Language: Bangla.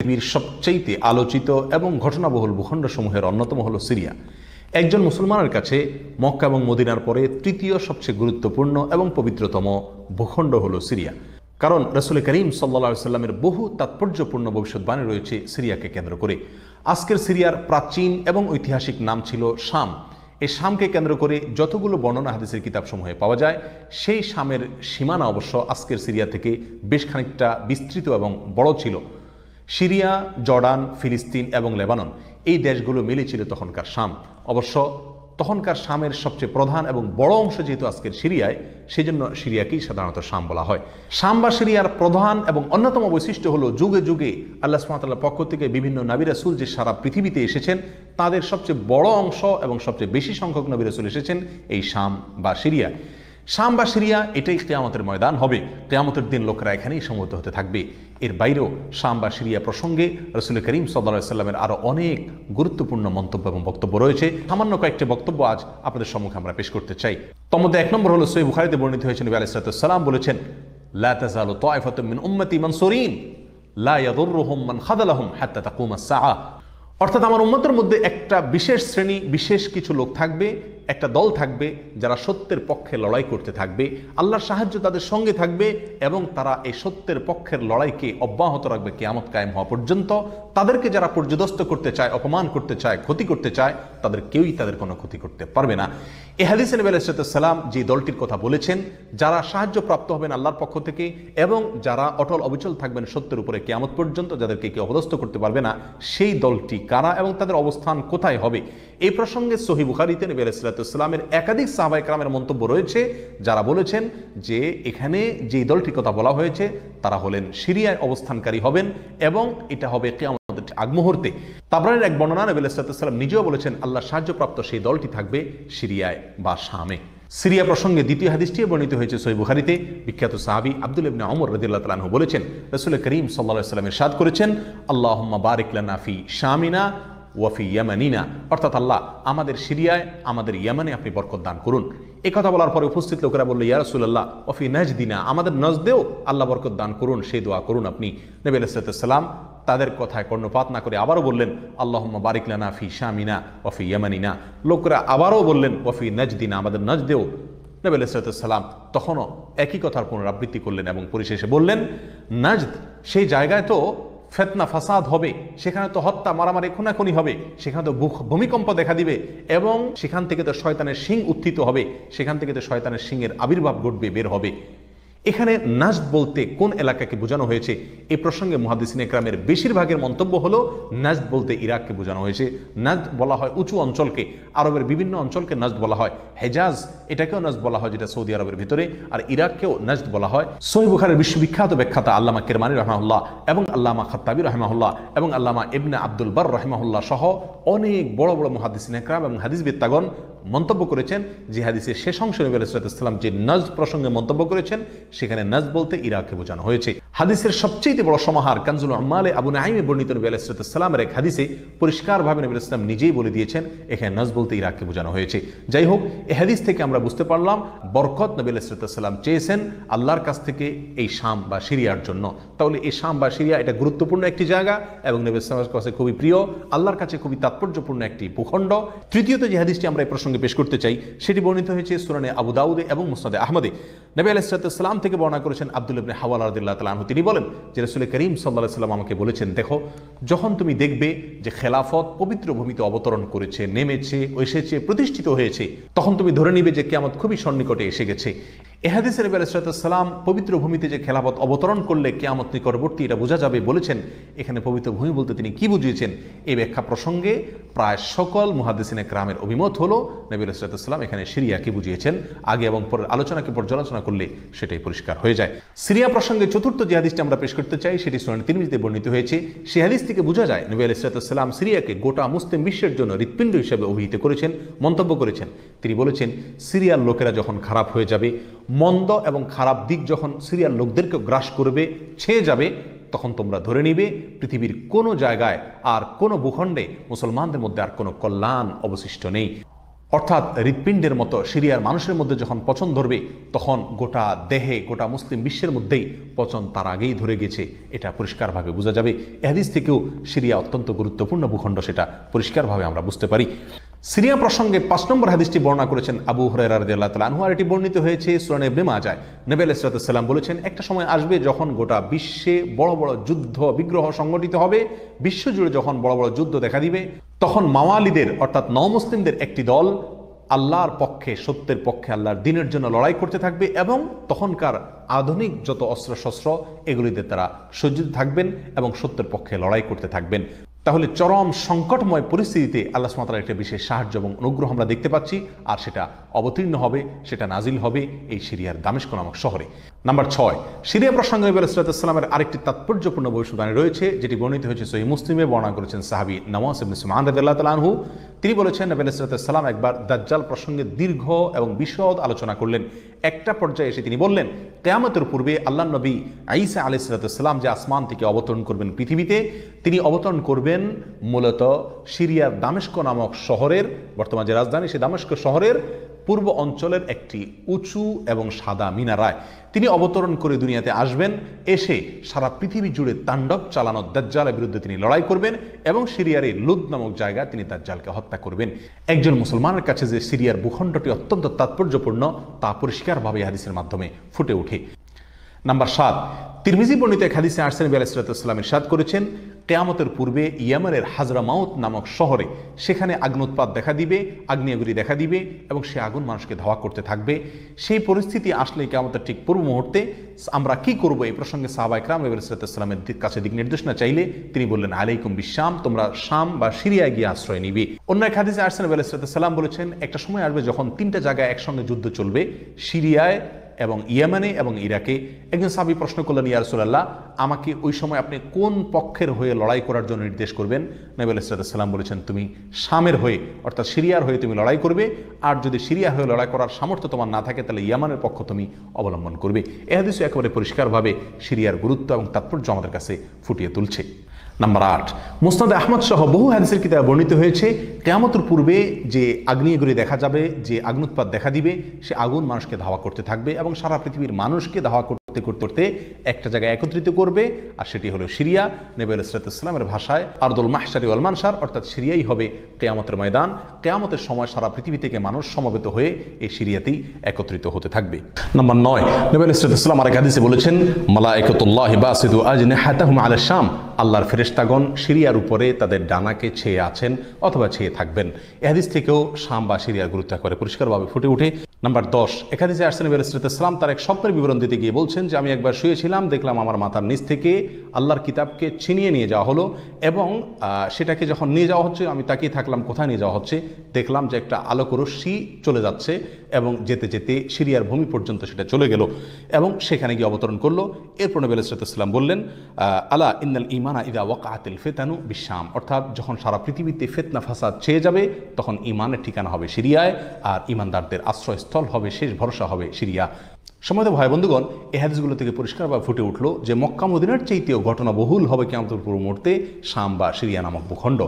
পৃথিবীর সবচেয়ে আলোচিত এবং ঘটনাবহুল ভূখণ্ডসমূহের অন্যতম হলো সিরিয়া। একজন মুসলমানের কাছে মক্কা এবং মদিনার পরে তৃতীয় সবচেয়ে গুরুত্বপূর্ণ এবং পবিত্রতম ভূখণ্ড হলো সিরিয়া। কারণ রাসূল করিম সাল্লাল্লাহু আলাইহি সাল্লামের বহু তাৎপর্যপূর্ণ ভবিষ্যৎবাণী রয়েছে সিরিয়াকে কেন্দ্র করে। আজকের সিরিয়ার প্রাচীন এবং ঐতিহাসিক নাম ছিল শাম। এই শামকে কেন্দ্র করে যতগুলো বর্ণনা হাদিসের কিতাবসমূহে পাওয়া যায়, সেই শামের সীমানা অবশ্য আজকের সিরিয়া থেকে বেশ খানিকটা বিস্তৃত এবং বড় ছিল। সিরিয়া, জর্ডান, ফিলিস্তিন এবং লেবানন এই দেশগুলো মিলে ছিল তখনকার শাম। অবশ্য তখনকার শামের সবচেয়ে প্রধান এবং বড় অংশ যেহেতু আজকের সিরিয়ায়, সেই জন্য সিরিয়াকেই সাধারণত শাম বলা হয়। শাম বা সিরিয়ার প্রধান এবং অন্যতম বৈশিষ্ট্য হলো যুগে যুগে আল্লাহ সুবহানাহু ওয়া তাআলার পক্ষ থেকে বিভিন্ন নবী রাসূল যে সারা পৃথিবীতে এসেছেন, তাদের সবচেয়ে বড় অংশ এবং সবচেয়ে বেশি সংখ্যক নবী রাসূল এসেছেন এই শাম বা সিরিয়া। শাম বা সিরিয়া এটাই কিয়ামতের ময়দান হবে। কিয়ামতের দিন লোকেরা এখানেই সমবেত হতে থাকবে। এর বাইরেও শাম বা সিরিয়া প্রসঙ্গে রাসূল করিম সাল্লাল্লাহু আলাইহি সাল্লামের আরও অনেক গুরুত্বপূর্ণ মন্তব্য এবং বক্তব্য রয়েছে। সামান্য কয়েকটি বক্তব্য আজ আপনাদের সম্মুখে আমরা পেশ করতে চাই। তার মধ্যে এক নম্বর হলো সহিহ বুখারীতে বর্ণিত হয়েছে, নবী আলাইহিস সালাতু ওয়াস সালাম বলেছেন, লা তাযালু তায়ফাতুম মিন উম্মতি মানসুরিন লা ইয়াদুররুহুম মান খাযালাহুম হাত্তা তাকুমাস সাআহ। অর্থাৎ আমার উম্মতের মধ্যে একটা বিশেষ শ্রেণী, বিশেষ কিছু লোক থাকবে, একটা দল থাকবে যারা সত্যের পক্ষে লড়াই করতে থাকবে, আল্লাহর সাহায্য তাদের সঙ্গে থাকবে এবং তারা এই সত্যের পক্ষের লড়াইকে অব্যাহত রাখবে কিয়ামত কায়েম হওয়া পর্যন্ত। তাদেরকে যারা পর্যদস্ত করতে চায়, অপমান করতে চায়, ক্ষতি করতে চায়, তাদের কেউই তাদের কোনো ক্ষতি করতে পারবে না। এই হাদিসে নবী আলাইহিস সালাম যে দলটির কথা বলেছেন, যারা সাহায্য প্রাপ্ত হবেন আল্লাহর পক্ষ থেকে এবং যারা অটল অবিচল থাকবেন সত্যের উপরে কিয়ামত পর্যন্ত, যাদেরকে কেউ অপদস্থ করতে পারবে না, সেই দলটি কারা এবং তাদের অবস্থান কোথায় হবে, এই প্রসঙ্গে সহিহ বুখারীতে নবী আলাইহিস সালামের একাধিক সাহাবায়ে কেরামের মন্তব্য রয়েছে, যারা বলেছেন যে এখানে যে দলটির কথা বলা হয়েছে তারা হলেন সিরিয়ায় অবস্থানকারী হবেন এবং এটা হবে কিয়ামতের আগ মুহূর্তে। তাবরানীর এক বর্ণনা, নবী আলাইহিস সালাম নিজেও বলেছেন আল্লাহ সাহায্যপ্রাপ্ত সেই দলটি থাকবে সিরিয়ায় বা শামে। সিরিয়া প্রসঙ্গে দ্বিতীয় হাদিসটি বর্ণিত হয়েছে সহিহ বুখারীতে। বিখ্যাত সাহাবী আব্দুল্লাহ ইবনে ওমর রাদিয়াল্লাহু তাআলা আনহু বলেছেন, রাসূল করিম সাল্লাল্লাহু আলাইহি ওয়াসাল্লাম ইরশাদ করেছেন, আল্লাহুম্মা বারিক লানা ফি শামিনা ওয়াফি ইয়ামানিনা, অর্থাৎ আল্লাহ আমাদের সিরিয়ায়, আমাদের ইয়ামানে আপনি বরকত দান করুন। এই কথা বলার পরে উপস্থিত লোকেরা বলল, ইয়া রাসূলুল্লাহ ওয়াফি নাজদিনা, আমাদের নজদেও আল্লাহ বরকত দান করুন, সেই দোয়া করুন আপনি। নবী আলাইহিস সালাম তাদের কথায় কর্ণপাত না করে আবারও বললেন, আল্লাহুম্মা বারিক লানা ফি শামিনা ওয়াফি ইয়ামানিনা। লোকেরা আবারও বললেন ওয়াফি নাজদিনা, আমাদের নজদেও। নবী আলাইহিস সালাম তখনও একই কথার পুনরাবৃত্তি করলেন এবং পরিশেষে বললেন, নাজদ সেই জায়গায় তো ফিতনা ফাসাদ হবে, সেখানে তো হত্যা মারামারি খুনাখুনি হবে, সেখানে তো ভূমিকম্প দেখা দিবে এবং সেখান থেকে তো শয়তানের শিং উত্থিত হবে, সেখান থেকে তো শয়তানের শিংয়ের আবির্ভাব ঘটবে, বের হবে। এখানে নাজদ বলতে কোন এলাকাকে বোঝানো হয়েছে, এই প্রসঙ্গে মুহাদ্দিসিনে কেরামের বেশিরভাগের মন্তব্য হলো নাজদ বলতে ইরাককে বোঝানো হয়েছে। নাজদ বলা হয় উঁচু অঞ্চলকে, আরবের বিভিন্ন অঞ্চলকে নাজদ বলা হয়। হেজাজ এটাকেও নাজদ বলা হয়, যেটা সৌদি আরবের ভিতরে, আর ইরাককেও নাজদ বলা হয়। সহিহ বুখারীর বিশ্ববিখ্যাত ব্যাখ্যাতা আল্লামা কিরমানী রাহিমাহুল্লাহ এবং আল্লামা খাত্তাবী রাহিমাহুল্লাহ এবং আল্লামা ইবনে আব্দুল বার রাহিমাহুল্লাহ সহ অনেক বড় বড় মুহাদ্দিসিনে কেরাম এবং হাদিসবিদগণ মন্তব্য করেছেন যে হাদিসের শেষ অংশে নবী আলাইহিস সালাম যে নজদ প্রসঙ্গে মন্তব্য করেছেন, সেখানে নজদ বলতে ইরাককে বোঝানো হয়েছে। হাদিসের সবচেয়ে বড় সমাহার কানজুল উম্মালে আবু নাঈমে বর্ণিত নবী আলাইহিস সালামের এক হাদিসে পরিষ্কারভাবে নবী আলাইহিস সালাম নিজেই বলে দিয়েছেন এখানে নজদ বলতে ইরাককে বোঝানো হয়েছে। যাই হোক, এই হাদিস থেকে আমরা বুঝতে পারলাম বরকত নবী আলাইহিস সালাম চেয়েছেন আল্লাহর কাছ থেকে এই শাম বা সিরিয়ার জন্য। তাহলে এই শাম বা সিরিয়া এটা গুরুত্বপূর্ণ একটি জায়গা এবং নবী সাল্লাল্লাহু আলাইহি ওয়াসাল্লামের কাছে খুবই প্রিয়, আল্লাহর কাছে খুবই তাৎপর্যপূর্ণ একটি ভূখণ্ড। তৃতীয়ত যে হাদিসটি আমরা এই প্রসঙ্গে পেশ করতে চাই, সেটি বর্ণিত হয়েছে সুনানে আবু দাউদে এবং মুসনাদে আহমদে। নবী আলাইহিস সালাম থেকে বর্ণনা করেছেন আব্দুল্লাহ ইবনে হাওয়ালা রাদিয়াল্লাহু তাআলা আনহু, তিনি বলেন যে রাসূল করিম সাল্লাল্লাহু আলাইহি ওয়াসাল্লাম আমাকে বলেছেন, দেখো যখন তুমি দেখবে যে খেলাফত পবিত্র ভূমিতে অবতরণ করেছে, নেমেছে, এসেছে, প্রতিষ্ঠিত হয়েছে, তখন তুমি ধরে নিবে যে কিয়ামত খুবই সন্নিকটে এসে গেছে। এ হাদিসে নবী আলাইহিস সালাম পবিত্র ভূমিতে যে খেলাফত অবতরণ করলে কিয়ামত নিকটবর্তী এটা বোঝা যাবে বলেছেন। এখানে পবিত্র ভূমি বলতে তিনি কি বুঝিয়েছেন, এই ব্যাখ্যা প্রসঙ্গে প্রায় সকল মুহাদ্দিসিনে কেরামের অভিমত হলো নবী আলাইহিস সালাম এখানে সিরিয়াকে বুঝিয়েছেন। আগে এবং পরের আলোচনাকে পর্যালোচনা করলে সেটাই পরিষ্কার হয়ে যায়। সিরিয়া প্রসঙ্গে চতুর্থ যে হাদিসটি আমরা পেশ করতে চাই, সেটি সুনান তিরমিজিতে বর্ণিত হয়েছে। সেই হাদিস থেকে বোঝা যায় নবী আলাইহিস সালাম সিরিয়াকে গোটা মুসলিম বিশ্বের জন্য হৃৎপিণ্ড হিসেবে অভিহিত করেছেন, মন্তব্য করেছেন। তিনি বলেছেন, সিরিয়ার লোকেরা যখন খারাপ হয়ে যাবে, মন্দ এবং খারাপ দিক যখন সিরিয়ার লোকদেরকে গ্রাস করবে, ছেয়ে যাবে, তখন তোমরা ধরে নিবে পৃথিবীর কোনো জায়গায় আর কোনো ভূখণ্ডে মুসলমানদের মধ্যে আর কোনো কল্যাণ অবশিষ্ট নেই। অর্থাৎ হৃৎপিণ্ডের মতো সিরিয়ার মানুষের মধ্যে যখন পচন ধরবে তখন গোটা দেহে, গোটা মুসলিম বিশ্বের মধ্যেই পচন তার আগেই ধরে গেছে, এটা পরিষ্কারভাবে বোঝা যাবে। এ হাদিস থেকেও সিরিয়া অত্যন্ত গুরুত্বপূর্ণ ভূখণ্ড, সেটা পরিষ্কারভাবে আমরা বুঝতে পারি। সিরিয়া প্রসঙ্গে 5 নম্বর হাদিসটি বর্ণনা করেছেন আবু হুরায়রা রাদিয়াল্লাহু তাআলা আনহু, আর এটি বর্ণিত হয়েছে সুনান ইবনে মাজায়। নবী আলাইহিস সালাম বলেছেন, একটা সময় আসবে যখন গোটা বিশ্বে বড় বড় যুদ্ধ বিগ্রহ সংগঠিত হবে, বিশ্বজুড়ে যখন বড় বড় যুদ্ধ দেখা দিবে, তখন মাওয়ালিদের অর্থাৎ নওমুসলিমদের একটি দল আল্লাহর পক্ষে, সত্যের পক্ষে, আল্লাহর দ্বীনের জন্য লড়াই করতে থাকবে এবং তখনকার আধুনিক যত অস্ত্রশস্ত্র এগুলিতে তারা সজ্জিত থাকবেন এবং সত্যের পক্ষে লড়াই করতে থাকবেন। তাহলে চরম সংকটময় পরিস্থিতিতে আল্লাহ সুবহানাহু ওয়া তাআলার একটা বিশেষ সাহায্য এবং অনুগ্রহ আমরা দেখতে পাচ্ছি, আর সেটা অবতীর্ণ হবে, সেটা নাজিল হবে এই সিরিয়ার দামেস্ক নামক শহরে। নাম্বার 6, সিরিয়া প্রসঙ্গে নবী আলাইহিস সালামের আরেকটি তাৎপর্যপূর্ণ ভবিষ্যদ্বাণী রয়েছে, যেটি বর্ণিত হয়েছে সহিহ মুসলিমে। বর্ণনা করেছেন সাহাবী নওয়াস ইবনে সুমাআন রাদিয়াল্লাহু তাআলা আনহু। তিনি বলেছেন, নবী আলাইহিস সালাম একবার দাজ্জাল প্রসঙ্গে দীর্ঘ এবং বিশদ আলোচনা করলেন। একটা পর্যায়ে এসে তিনি বললেন, কিয়ামতের পূর্বে আল্লাহর নবী ঈসা আলাইহিস সালাম যে আসমান থেকে অবতরণ করবেন পৃথিবীতে, তিনি অবতরণ করবেন মূলত সিরিয়ার দামেস্ক নামক শহরের, বর্তমান যে রাজধানী সেই দামেস্ক শহরের পূর্ব অঞ্চলের একটি উঁচু এবং সাদা মিনারায় তিনি অবতরণ করে দুনিয়াতে আসবেন। এসে সারা পৃথিবী জুড়ে তাণ্ডব চালানো দাজ্জালের বিরুদ্ধে তিনি লড়াই করবেন এবং সিরিয়ার এই লুদ নামক জায়গায় তিনি দাজ্জালকে হত্যা করবেন। একজন মুসলমানের কাছে যে সিরিয়ার ভূখণ্ডটি অত্যন্ত তাৎপর্যপূর্ণ তা পরিষ্কারভাবে হাদিসের মাধ্যমে ফুটে ওঠে। নাম্বার 7, তিরমিজি বর্ণিত এক হাদিসে আসছেন, নবী আলাইহিস সালাম ইরশাদ করেছেন, কিয়ামতের পূর্বে ইয়েমেনের হাজরামাউত নামক শহরে সেখানে আগ্নোৎপাত দেখা দিবে, আগ্নেয়গিরি দেখা দিবে এবং সে আগুন মানুষকে ধাওয়া করতে থাকবে। সেই পরিস্থিতি আসলে কিয়ামতের ঠিক পূর্ব মুহূর্তে আমরা কি করব, এই প্রসঙ্গে সাহাবায়ে কেরাম নবী আলাইহিস সালামের কাছে দিক নির্দেশনা চাইলে তিনি বললেন, আলাইকুম বিশাম, তোমরা শাম বা সিরিয়ায় গিয়ে আশ্রয় নিবে। অন্য এক হাদিসে আসছেন, নবী আলাইহিস সালাম বলেছেন, একটা সময় আসবে যখন 3টা জায়গায় একসঙ্গে যুদ্ধ চলবে, সিরিয়ায় এবং ইয়েমেনে এবং ইরাকে। একজন সাহাবী প্রশ্ন করলেন, ইয়া রাসূলুল্লাহ, আমাকে ওই সময় আপনি কোন পক্ষের হয়ে লড়াই করার জন্য নির্দেশ করবেন? নবী আলাইহিস সালাম বলেছেন, তুমি শামের হয়ে অর্থাৎ সিরিয়ার হয়ে তুমি লড়াই করবে, আর যদি সিরিয়া হয়ে লড়াই করার সামর্থ্য তোমার না থাকে তাহলে ইয়েমেনের পক্ষ তুমি অবলম্বন করবে। এই হাদিসে একেবারে পরিষ্কারভাবে সিরিয়ার গুরুত্ব এবং তাৎপর্য আমাদের কাছে ফুটিয়ে তুলছে। নাম্বার 8, মুসনাদে আহমদ সহ বহু হাদিসের কিতাবে বর্ণিত হয়েছে, কিয়ামতের পূর্বে যে আগ্নেয়গিরি দেখা যাবে, যে আগ্নোৎপাত দেখা দিবে, সে আগুন মানুষকে ধাওয়া করতে থাকবে এবং সারা পৃথিবীর মানুষকে ধাওয়া করতে করতে একটা জায়গায় একত্রিত করবে, আর সেটি হলো সিরিয়া। নবী আলাইহিস সালামের ভাষায় আরদুল মাহশারি ওয়াল মানশার, অর্থাৎ সিরিয়াই হবে কিয়ামতের ময়দান। কিয়ামতের সময় সারা পৃথিবী থেকে মানুষ সমবেত হয়ে এই সিরিয়াতেই একত্রিত হতে থাকবে। নাম্বার 9, নবী আলাইহিস সালাম আরেক হাদিসে বলেছেন, মালায়েকাতুল্লাহি বাসিদু আজনিহাতাহুম আলা শাম, আল্লাহর ফেরেশতাগণ সিরিয়ার উপরে তাদের ডানাকে ছেয়ে আছেন অথবা ছেয়ে থাকবেন। এই হাদিস থেকেও শাম বা সিরিয়ার গুরুত্ব করে পরিষ্কারভাবে ফুটে ওঠে। নাম্বার 10, এক হাদিসে আসছেন, নবী আলাইহিস সালাম তার এক স্বপ্নের বিবরণ দিতে গিয়ে বলছেন যে, আমি একবার শুয়েছিলাম, দেখলাম আমার মাথার নিচ থেকে আল্লাহর কিতাবকে ছিনিয়ে নিয়ে যাওয়া হলো এবং সেটাকে যখন নিয়ে যাওয়া হচ্ছে আমি তাকিয়ে থাকলাম কোথায় নিয়ে যাওয়া হচ্ছে। দেখলাম যে একটা আলোক রশ্মি চলে যাচ্ছে এবং যেতে যেতে সিরিয়ার ভূমি পর্যন্ত সেটা চলে গেল এবং সেখানে গিয়ে অবতরণ করলো। এরপর নবী আলাইহিস সালাম বললেন, আলা ইন্নাল ঈমানা ইযা ওয়াকাআতিল ফিতানু বিশাম, অর্থাৎ যখন সারা পৃথিবীতে ফিতনা ফাসাদ ছেয়ে যাবে তখন ঈমানের ঠিকানা হবে সিরিয়ায়, আর ঈমানদারদের আশ্রয়স্থল হবে, শেষ ভরসা হবে সিরিয়া। সম্মানিত ভাই বন্ধুগণ, এই হাদিসগুলো থেকে পরিষ্কারভাবে ফুটে উঠলো যে মক্কা মদিনার চাইতেও ঘটনাবহুল হবে কিয়ামতের পূর্ব মুহূর্তে শাম বা সিরিয়া নামক ভূখণ্ড।